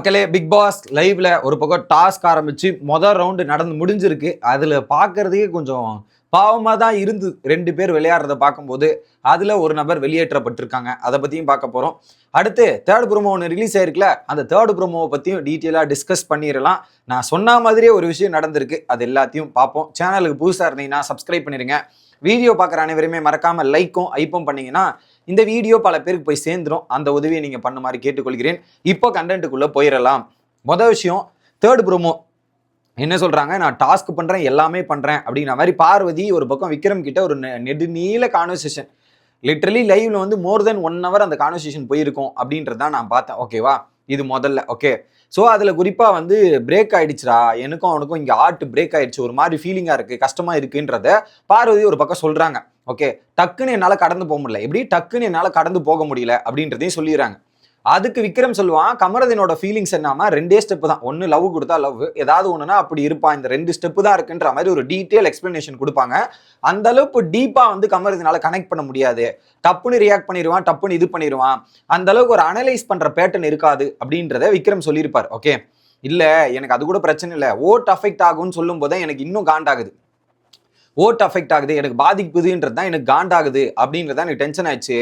மக்களே, big pass லைவ்ல ஒரு பக்கம் டாஸ்க் ஆரம்பிச்சு முதல் ரவுண்டு நடந்து முடிஞ்சிருக்கு. அதுல பாக்குறதுக்கே கொஞ்சம் பாவமா தான் இருந்து 2 பேர் விளையாடுறத பார்க்கும்போது அதுல ஒரு நபர் வெளியேற்றப்பட்டிருக்காங்க. அதை பத்தியும் பார்க்க போறோம். அடுத்து தேர்ட் ப்ரோமோ ஒன்று ரிலீஸ் ஆயிருக்குல, அந்த தேர்ட் ப்ரோமோவை பத்தியும் டீட்டெயிலா டிஸ்கஸ் பண்ணிடலாம். நான் சொன்ன மாதிரியே ஒரு விஷயம் நடந்திருக்கு, அது எல்லாத்தையும் பார்ப்போம். சேனலுக்கு புதுசா இருந்தீங்கன்னா சப்ஸ்கிரைப் பண்ணிருங்க. வீடியோ பார்க்குற அனைவருமே மறக்காம லைக்கும் ஐப்பும் பண்ணீங்கன்னா இந்த வீடியோ பல பேருக்கு போய் சேர்ந்துடும். அந்த உதவியை நீங்க பண்ண மாதிரி கேட்டுக்கொள்கிறேன். இப்போ கண்டென்ட்டுக்குள்ள போயிடலாம். மொதல் விஷயம், தேர்ட் ப்ரோமோ என்ன சொல்றாங்க, நான் டாஸ்க் பண்றேன் எல்லாமே பண்றேன் அப்படிங்கிற மாதிரி பார்வதி ஒரு பக்கம் விக்ரம் கிட்ட ஒரு நெடுநீள கான்வர்சேஷன், லிட்டரலி லைவ்ல வந்து மோர் தென் 1 hour அந்த கான்வர்சேஷன் போயிருக்கும் அப்படின்றதான் நான் பார்த்தேன். ஓகேவா, இது முதல்ல. ஓகே, ஸோ அதில் குறிப்பாக வந்து பிரேக் ஆயிடுச்சுடா, எனக்கும் அவனுக்கும் இங்கே ஆர்ட் பிரேக் ஆயிடுச்சு, ஒரு மாதிரி ஃபீலிங்காக இருக்குது, கஷ்டமாக இருக்குன்றத பார்வதி ஒரு பக்கம் சொல்கிறாங்க. ஓகே, டக்குன்னு என்னால் கடந்து போக முடியல, எப்படி டக்குன்னு என்னால் கடந்து போக முடியல அப்படின்றதையும் சொல்லிடுறாங்க. அதுக்கு விக்ரம் சொல்லுவான், கமரதனோட ஃபீலிங்ஸ் என்னமா 2 ஸ்டெப் தான், ஒன்று லவ் கொடுத்தா லவ், ஏதாவது ஒன்றுனா அப்படி இருப்பான், இந்த 2 ஸ்டெப்பு தான் இருக்குன்ற மாதிரி ஒரு டீட்டெயில் எக்ஸ்பிளனேஷன் கொடுப்பாங்க. அந்த அளவுக்கு டீப்பாக வந்து கமரதனால கனெக்ட் பண்ண முடியாது, டப்புன்னு ரியாக்ட் பண்ணிடுவான், டப்புன்னு இது பண்ணிடுவான், அந்த அளவுக்கு ஒரு அனலைஸ் பண்ற பேட்டர்ன் இருக்காது அப்படின்றத விக்ரம் சொல்லியிருப்பார். ஓகே, இல்ல எனக்கு அது கூட பிரச்சனை இல்லை, ஓட் அஃபெக்ட் ஆகும்னு சொல்லும் போது எனக்கு இன்னும் காண்டாகுது, ஓட் அஃபெக்ட் ஆகுது, எனக்கு பாதிப்புதுன்றது தான் எனக்கு காண்டாகுது அப்படின்றத எனக்கு டென்ஷன் ஆயிடுச்சு.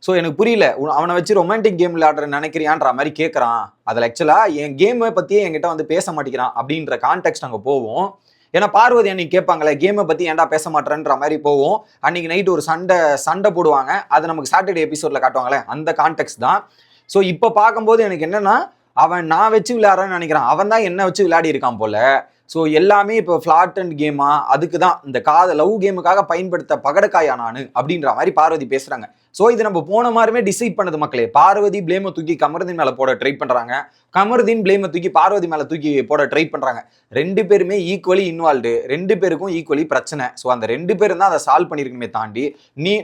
ஸோ எனக்கு புரியல, அவனை வச்சு ரொமான்டிக் கேம் விளையாடுற நினைக்கிறியான்ற மாதிரி கேட்குறான். அதில் ஆக்சுவலாக என் கேமை பற்றியே என்கிட்ட வந்து பேச மாட்டேங்கிறான் அப்படின்ற கான்டெக்ட் அங்கே போவோம். ஏன்னா பார்வதி அன்னைக்கு கேட்பாங்களே, கேமை பற்றி ஏன்டா பேச மாட்டேன்ற மாதிரி போவோம். அன்னைக்கு நைட்டு ஒரு சண்டை போடுவாங்க, அது நமக்கு சாட்டர்டே எபிசோடில் காட்டுவாங்களே, அந்த கான்டெக்ட் தான். ஸோ இப்போ பார்க்கும்போது எனக்கு என்னன்னா, அவன் நான் வச்சு விளையாடுறேன்னு நினைக்கிறான், அவன் தான் என்ன வச்சு விளையாடி இருக்கான் போல. ஸோ எல்லாமே இப்போ ஃப்ளாட் அண்ட் கேமா, அதுக்கு தான் இந்த லவ் கேமுக்காக பயன்படுத்த பகடக்காயா நான் அப்படின்ற மாதிரி பார்வதி பேசுறாங்க. ஸோ இது நம்ம போன மாதிரிமே டிசைட் பண்ணது மக்களே. பார்வதி பிளேமை தூக்கி கமருதீன் மேலே போட ட்ரை பண்றாங்க, கமருதீன் பிளேமை தூக்கி பார்வதி மேலே தூக்கி போட ட்ரை பண்றாங்க. 2 பேருமே ஈக்குவலி இன்வால்வ்டு, 2 பேருக்கும் ஈக்குவலி பிரச்சனை. ஸோ அந்த 2 பேரும் தான் அதை சால்வ் பண்ணிருக்கணுமே தாண்டி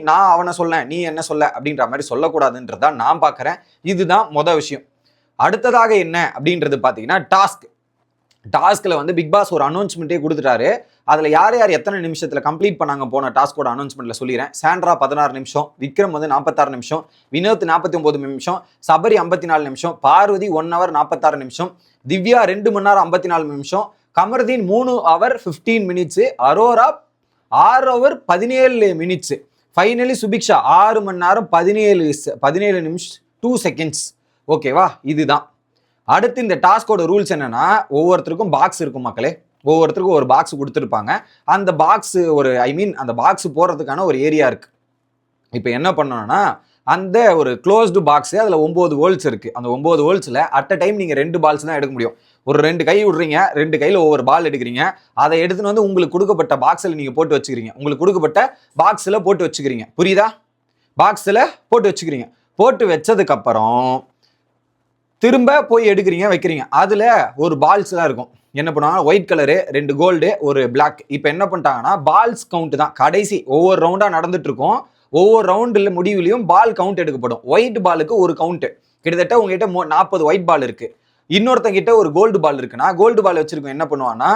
நான் அவனை சொல்ல நீ என்ன சொல்ல அப்படின்ற மாதிரி சொல்லக்கூடாதுன்றதான் நான் பார்க்குறேன். இதுதான் மொதல் விஷயம். அடுத்ததாக என்ன அப்படின்றது பார்த்தீங்கன்னா, டாஸ்கில் வந்து பிக் பாஸ் ஒரு அனௌன்ஸ்மெண்ட்டே கொடுத்துட்டாரு. அதில் யார் யார் எத்தனை நிமிஷத்தில் கம்ப்ளீட் பண்ணாங்க போன டாஸ்கோட அனௌன்ஸ்மெண்ட்டில் சொல்லிடுறேன். சாண்ட்ரா 16 நிமிஷம், விக்ரம் வந்து 46 நிமிஷம், வினோத் 49 நிமிஷம், சபரி 54 நிமிஷம், பார்வதி 1 hour 46 நிமிஷம், திவ்யா 2 மணி நேரம் 54 நிமிஷம், Kamaruddin 3 hour 15 minutes, Arora 6 hour 17 minutes, finally Subiksha 6 மணி நேரம் 17 நிமிஷம் 2 seconds. ஓகேவா, இதுதான். அடுத்து இந்த டாஸ்கோட ரூல்ஸ் என்னன்னா, ஒவ்வொருத்தருக்கும் பாக்ஸ் இருக்கும் மக்களே, ஒவ்வொருத்தருக்கும் ஒரு பாக்ஸ் கொடுத்துருப்பாங்க. அந்த பாக்ஸ் அந்த பாக்ஸ் போடுறதுக்கான ஒரு ஏரியா இருக்கு. இப்போ என்ன பண்ணணும்னா, அந்த ஒரு க்ளோஸ்டு பாக்ஸ், அதில் 9 ஹோல்ஸ் இருக்கு. அந்த 9 ஹோல்ஸில் அட் அ டைம் நீங்கள் 2 பால்ஸ் தான் எடுக்க முடியும். ஒரு 2 கை விடுறீங்க, 2 கையில் ஒவ்வொரு பால் எடுக்கிறீங்க, அதை எடுத்துன்னு வந்து உங்களுக்கு கொடுக்கப்பட்ட பாக்ஸில் நீங்கள் போட்டு வச்சுக்கிறீங்க, உங்களுக்கு கொடுக்கப்பட்ட பாக்ஸில் போட்டு வச்சுக்கிறீங்க. புரியுதா? பாக்ஸில் போட்டு வச்சுக்கிறீங்க. போட்டு வச்சதுக்கப்புறம் திரும்ப போய் எடுக்கிறீங்க, வைக்கிறீங்க. அதில் ஒரு பால்ஸ்லாம் இருக்கும். என்ன பண்ணுவாங்க, ஒயிட் கலரு, 2 கோல்டு, ஒரு பிளாக். இப்போ என்ன பண்ணிட்டாங்கன்னா, பால்ஸ் கவுண்ட் தான் கடைசி. ஒவ்வொரு ரவுண்டாக நடந்துட்டு இருக்கும், ஒவ்வொரு ரவுண்டில் முடிவுலையும் பால் கவுண்ட் எடுக்கப்படும். ஒயிட் பாலுக்கு ஒரு கவுண்ட், கிட்டத்தட்ட உங்ககிட்ட 40 ஒயிட் பால் இருக்கு, இன்னொருத்தங்கிட்ட ஒரு கோல்டு பால் இருக்குன்னா, கோல்டு பால் வச்சிருக்கோம் என்ன பண்ணுவான்னா,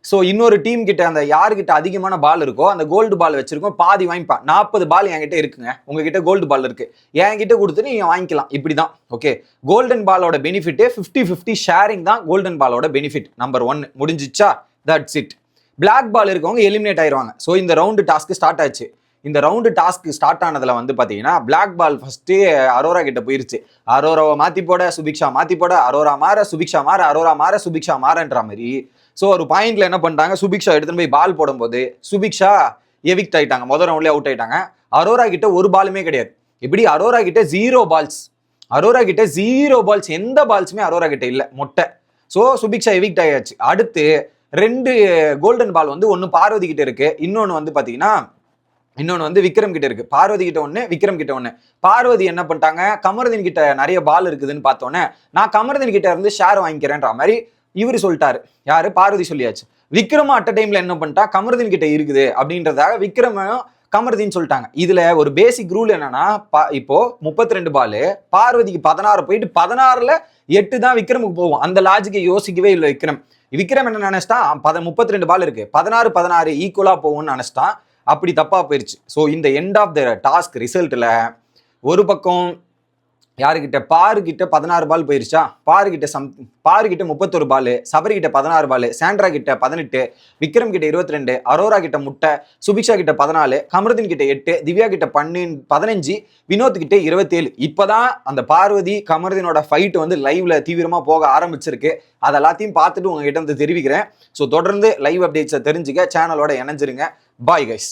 ஸோ இன்னொரு டீம் கிட்ட அந்த யாருக்கிட்ட அதிகமான பால் இருக்கோ அந்த கோல்டு பால் வச்சிருக்கோம், பாதி வாங்கிப்பான். 40 பால் என்கிட்ட இருக்குங்க, உங்ககிட்ட கோல்டு பால் இருக்கு, என்கிட்ட கொடுத்து நீங்க வாங்கிக்கலாம். இப்படிதான். ஓகே, கோல்டன் பாலோட பெனிஃபிட் 50-50 ஷேரிங் தான். கோல்டன் பாலோட பெனிஃபிட் நம்பர் 1 முடிஞ்சிச்சா, தட்ஸ் இட். பிளாக் பால் இருக்கவங்க எலிமினேட் ஆயிடுவாங்க. ஸோ இந்த ரவுண்டு டாஸ்க்கு ஸ்டார்ட் ஆச்சு. இந்த ரவுண்டு டாஸ்க்கு ஸ்டார்ட் ஆனதுல வந்து பாத்தீங்கன்னா, பிளாக் பால் ஃபர்ஸ்டே அரோரா கிட்ட போயிருச்சு. அரோராவை மாத்தி போட, சுபிக்ஷா மாத்தி போட, அரோரா மாற, சுபிக்ஷா மாற, அரோரா மாற, சுபிக்ஷா மாறன்ற மாதிரி. ஸோ ஒரு பாயிண்ட்ல என்ன பண்ணிட்டாங்க, சுபிக்ஷா எடுத்துன்னு போய் பால் போடும்போது சுபிக்ஷா எவிக்ட் ஆயிட்டாங்க, முதல் ரவுண்ட்லேயே அவுட் ஆயிட்டாங்க. அரோரா கிட்ட ஒரு பாலுமே கிடையாது. இப்படி அரோரா கிட்ட 0 பால்ஸ், எந்த பால்ஸுமே அரோரா கிட்ட இல்லை, மொட்டை. ஸோ சுபிக்ஷா எவிக்ட் ஆயாச்சு. அடுத்து 2 கோல்டன் பால் வந்து ஒன்று பார்வதி கிட்ட இருக்கு, இன்னொன்று வந்து விக்ரம் கிட்ட இருக்கு. பார்வதி கிட்ட 1, விக்ரம் கிட்ட 1. பார்வதி என்ன பண்ணிட்டாங்க, கமருதீன் கிட்ட நிறைய பால் இருக்குதுன்னு பார்த்தோன்னே, நான் கமருதீன் கிட்ட இருந்து ஷேர் வாங்கிக்கிறேன்ற மாதிரி இவரு சொல்லிட்டாரு. யாரு? பார்வதி சொல்லியாச்சு. விக்ரமா அட் டைம்ல என்ன பண்ணிட்டா, கமருதீன் கிட்ட இருக்குது அப்படின்றதாக விக்ரமும் கமருதீன் சொல்லிட்டாங்க. இதுல ஒரு பேசிக் ரூல் என்னன்னா, இப்போ 32 பால், பார்வதிக்கு 16 போயிட்டு 16ல் 8 தான் விக்ரமுக்கு போகும். அந்த லாஜிக்கை யோசிக்கவே இல்லை விக்ரம் என்ன நினைச்சிட்டா, 32 பால் இருக்கு, 16 ஈக்குவலா போகும்னு நினைச்சிட்டான். அப்படி தப்பா போயிருச்சு. ஸோ இந்த எண்ட் ஆஃப் த டாஸ்க் ரிசல்ட்ல ஒரு பக்கம் யாருக்கிட்ட பாருக்கிட்ட 16 பால் போயிருச்சா, பாருக்கிட்ட 31 பால், சபரி கிட்ட 16 பால், சாண்ட்ரா கிட்ட 18, விக்ரம் கிட்ட 22, அரோரா கிட்ட முட்டை, சுபிக்ஷா கிட்ட 14, கமருதீன் கிட்ட 8, திவ்யா கிட்ட 15, வினோத் கிட்ட 27. இப்பதான் அந்த பார்வதி கமருதீனோட ஃபைட் வந்து லைவ்ல தீவிரமா போக ஆரம்பிச்சிருக்கு. அது எல்லாத்தையும் பார்த்துட்டு உங்ககிட்ட வந்து தெரிவிக்கிறேன். ஸோ தொடர்ந்து லைவ் அப்டேட்ஸை தெரிஞ்சுக்க சேனலோட இணைஞ்சிருங்க. Bye guys.